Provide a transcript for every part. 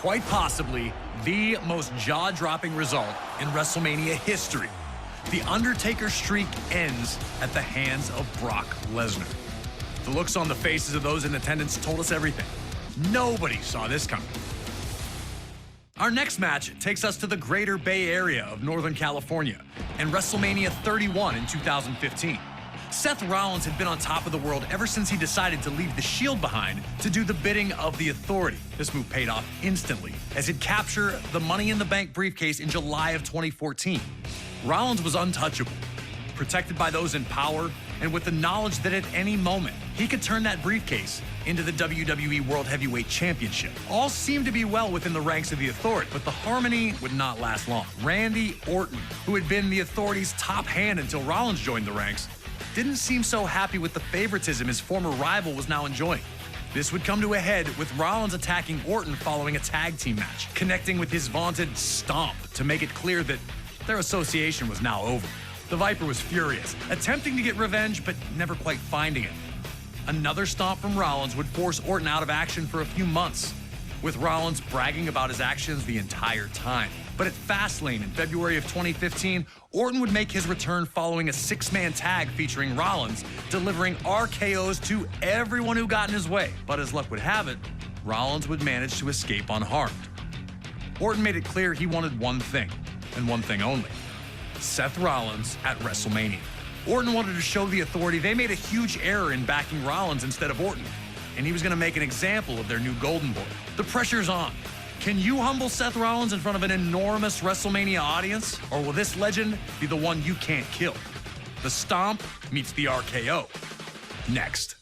quite possibly the most jaw-dropping result in WrestleMania history. The Undertaker streak ends at the hands of Brock Lesnar. The looks on the faces of those in attendance told us everything. Nobody saw this coming. Our next match takes us to the greater Bay Area of Northern California and WrestleMania 31 in 2015. Seth Rollins had been on top of the world ever since he decided to leave the Shield behind to do the bidding of the Authority. This move paid off instantly as he'd capture the Money in the Bank briefcase in July of 2014. Rollins was untouchable, protected by those in power, and with the knowledge that at any moment he could turn that briefcase into the WWE World Heavyweight Championship. All seemed to be well within the ranks of the Authority, but the harmony would not last long. Randy Orton, who had been the Authority's top hand until Rollins joined the ranks, didn't seem so happy with the favoritism his former rival was now enjoying. This would come to a head with Rollins attacking Orton following a tag team match, connecting with his vaunted stomp to make it clear that their association was now over. The Viper was furious, attempting to get revenge, but never quite finding it. Another stomp from Rollins would force Orton out of action for a few months, with Rollins bragging about his actions the entire time. But at Fastlane in February of 2015, Orton would make his return following a six-man tag featuring Rollins, delivering RKOs to everyone who got in his way. But as luck would have it, Rollins would manage to escape unharmed. Orton made it clear he wanted one thing, and one thing only: Seth Rollins at WrestleMania. Orton wanted to show the Authority they made a huge error in backing Rollins instead of Orton, and he was going to make an example of their new Golden Boy. The pressure's on. Can you humble Seth Rollins in front of an enormous WrestleMania audience, or will this legend be the one you can't kill? The Stomp meets the RKO. Next.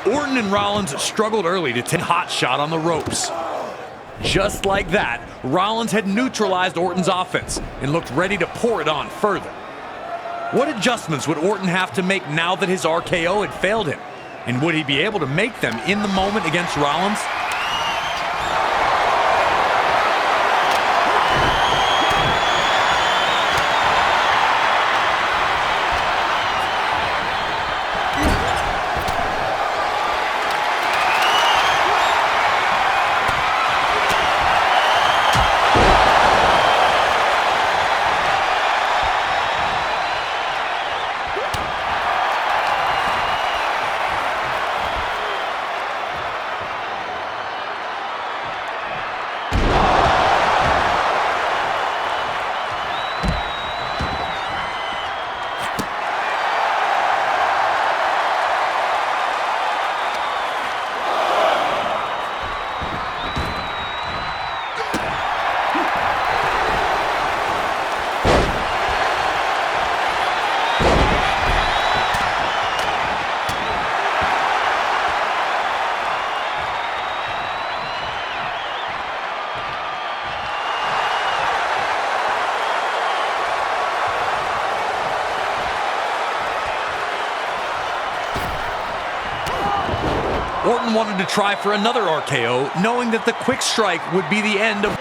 Orton and Rollins struggled early to take a hot shot on the ropes. Just like that, Rollins had neutralized Orton's offense and looked ready to pour it on further. What adjustments would Orton have to make now that his RKO had failed him? And would he be able to make them in the moment against Rollins? Orton wanted to try for another RKO, knowing that the quick strike would be the end of...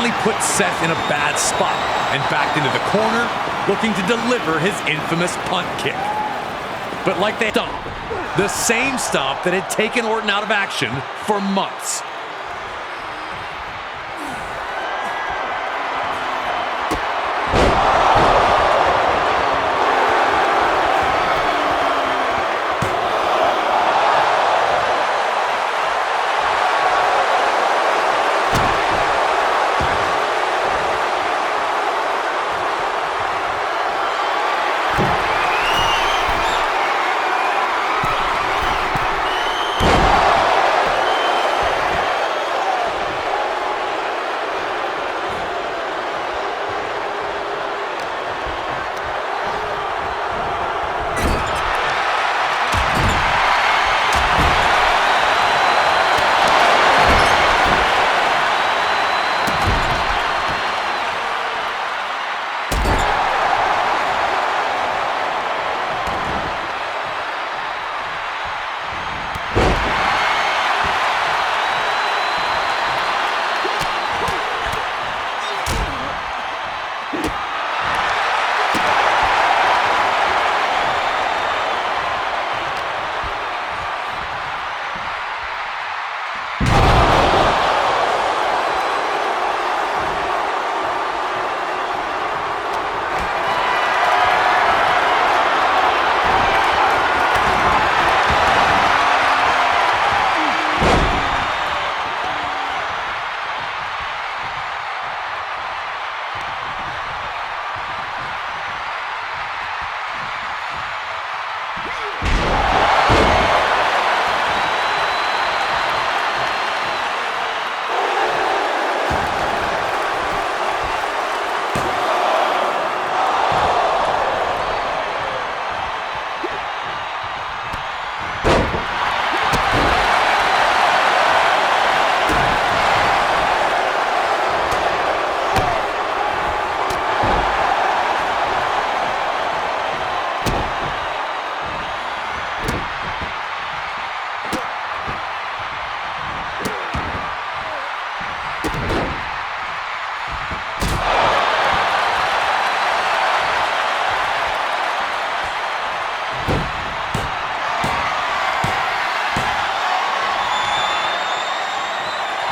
finally put Seth in a bad spot and backed into the corner, looking to deliver his infamous punt kick. But like they stomp, the same stomp that had taken Orton out of action for months.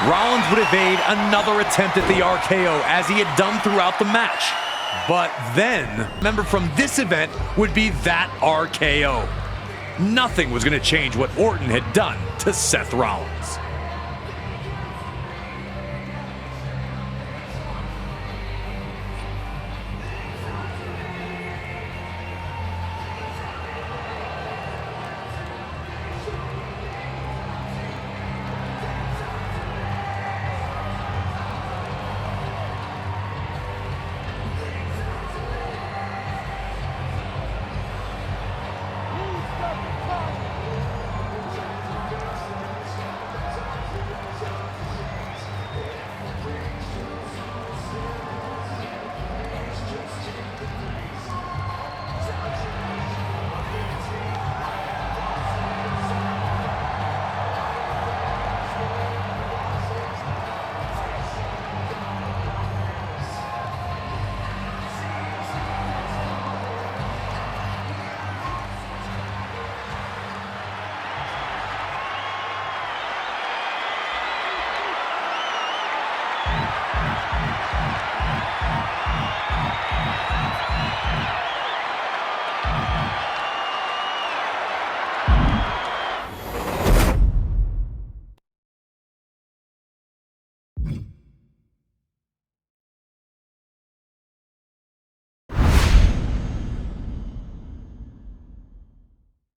Rollins would evade another attempt at the RKO as he had done throughout the match. But then, remember from this event would be that RKO. Nothing was going to change what Orton had done to Seth Rollins.